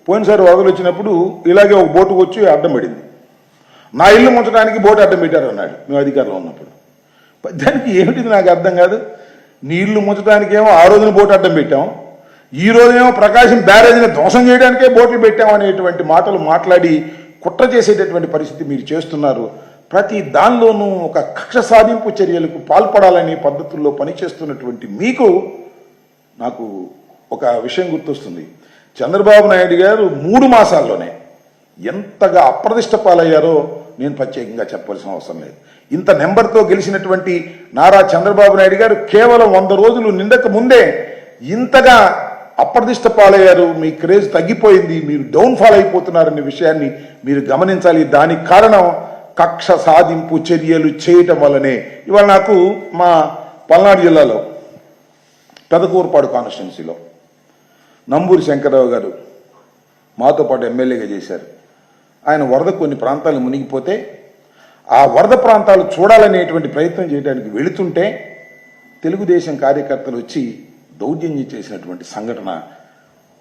పోయినసారి వరదలు వచ్చినప్పుడు ఇలాగే ఒక బోటుకు వచ్చి అడ్డం పడింది. నా ఇల్లు ముంచడానికి బోటు అడ్డం పెట్టారు అన్నాడు మేము అధికారంలో ఉన్నప్పుడు. దానికి ఏమిటిది నాకు అర్థం కాదు. నీ ఇల్లు ముంచడానికేమో ఆ రోజున బోటు అడ్డం పెట్టాం, ఈ రోజేమో ప్రకాశం బ్యారేజ్ని ధ్వంసం చేయడానికే బోట్లు పెట్టాం అనేటువంటి మాటలు మాట్లాడి కుట్ర చేసేటటువంటి పరిస్థితి మీరు చేస్తున్నారు. ప్రతి దానిలోనూ ఒక కక్ష సాధింపు చర్యలకు పాల్పడాలనే పద్ధతుల్లో పనిచేస్తున్నటువంటి మీకు నాకు ఒక విషయం గుర్తొస్తుంది. చంద్రబాబు నాయుడు గారు 3 మాసాల్లోనే ఎంతగా అప్రదిష్ట పాలయ్యారో నేను ప్రత్యేకంగా చెప్పాల్సిన అవసరం లేదు. ఇంత నెంబర్తో గెలిచినటువంటి నారా చంద్రబాబు నాయుడు గారు కేవలం 100 రోజులు నిండక ముందే ఇంతగా అప్రదిష్ట పాలయ్యారు. మీ క్రేజ్ తగ్గిపోయింది, మీరు డౌన్ఫాల్ అయిపోతున్నారనే విషయాన్ని మీరు గమనించాలి. దానికి కారణం కక్ష సాధింపు చర్యలు చేయటం వల్లనే. ఇవాళ నాకు మా పల్నాడు జిల్లాలో పెదకూరుపాడు కాన్స్టిట్యున్సీలో నంబూరి శంకర్రావు గారు మాతో పాటు ఎమ్మెల్యేగా చేశారు. ఆయన వరద కొన్ని ప్రాంతాలు మునిగిపోతే ఆ వరద ప్రాంతాలు చూడాలనేటువంటి ప్రయత్నం చేయడానికి వెళుతుంటే తెలుగుదేశం కార్యకర్తలు వచ్చి దౌర్జన్యం చేసినటువంటి సంఘటన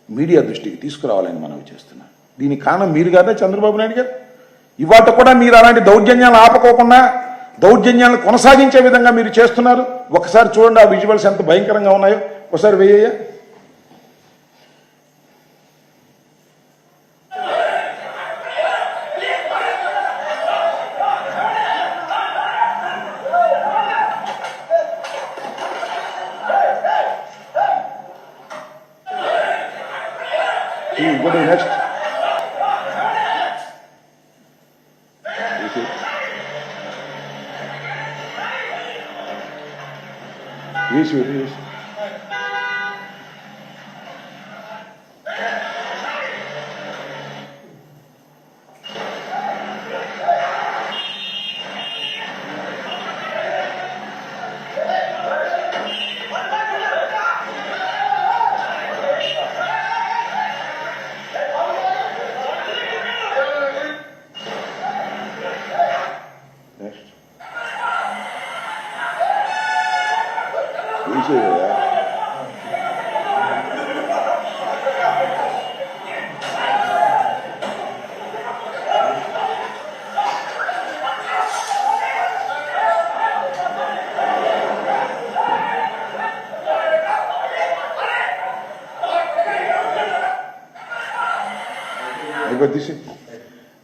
మీడియా దృష్టికి తీసుకురావాలని మనవి చేస్తున్నాం. దీనికి కారణం మీరు కాదా చంద్రబాబు నాయుడు గారు? ఇవాళ కూడా మీరు అలాంటి దౌర్జన్యాలు ఆపకోకుండా దౌర్జన్యాలను కొనసాగించే విధంగా మీరు చేస్తున్నారు. ఒకసారి చూడండి ఆ విజువల్స్ ఎంత భయంకరంగా ఉన్నాయో. ఒకసారి వేయ్యా. నెక్స్ట్ వేసి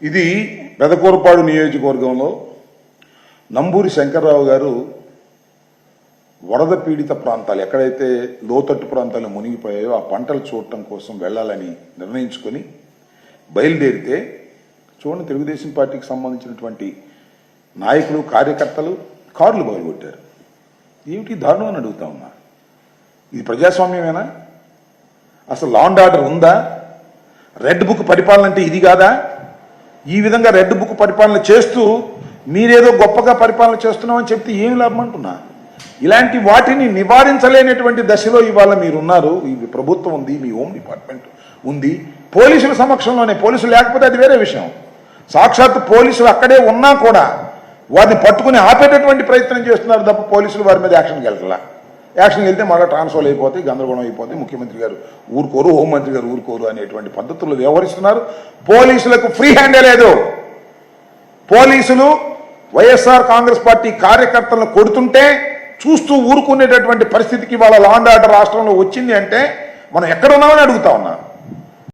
ఇది పెదకూరుపాడు నియోజకవర్గంలో నంబూరి శంకర్రావు గారు వరద పీడిత ప్రాంతాలు ఎక్కడైతే లోతట్టు ప్రాంతాలు మునిగిపోయాయో ఆ పంటలు చూడటం కోసం వెళ్ళాలని నిర్ణయించుకొని బయలుదేరితే చూడండి తెలుగుదేశం పార్టీకి సంబంధించినటువంటి నాయకులు కార్యకర్తలు కార్లు బయలుగొట్టారు. ఏమిటి దారుణం అని అడుగుతా ఉన్నా. ఇది ప్రజాస్వామ్యమేనా? అసలు లా అండ్ ఆర్డర్ ఉందా? రెడ్ బుక్ పరిపాలన అంటే ఇది కాదా? ఈ విధంగా రెడ్ బుక్ పరిపాలన చేస్తూ మీరేదో గొప్పగా పరిపాలన చేస్తున్నామని చెప్తే ఏం లాభం అంటున్నా. ఇలాంటి వాటిని నివారించలేనటువంటి దశలో ఇవాళ మీరున్నారు. ఈ ప్రభుత్వం ఉంది, మీ హోమ్ డిపార్ట్మెంట్ ఉంది, పోలీసుల సమక్షంలోనే. పోలీసులు లేకపోతే అది వేరే విషయం. సాక్షాత్ పోలీసులు అక్కడే ఉన్నా కూడా వారిని పట్టుకుని ఆపేటటువంటి ప్రయత్నం చేస్తున్నారు తప్ప పోలీసులు వారి మీద యాక్షన్కి వెళ్తలా. యాక్షన్కి వెళ్తే మళ్ళీ ట్రాన్స్ఫర్ అయిపోతాయి, గందరగోళం అయిపోతాయి, ముఖ్యమంత్రి గారు ఊరుకోరు, హోంమంత్రి గారు ఊరుకోరు అనేటువంటి పద్ధతుల్లో వ్యవహరిస్తున్నారు. పోలీసులకు ఫ్రీ హ్యాండే లేదు. పోలీసులు వైఎస్ఆర్ కాంగ్రెస్ పార్టీ కార్యకర్తలను కొడుతుంటే చూస్తూ ఊరుకునేటటువంటి పరిస్థితికి వాళ్ళ లా అండ్ ఆర్డర్ రాష్ట్రంలో వచ్చింది అంటే మనం ఎక్కడ ఉన్నామని అడుగుతా ఉన్నా.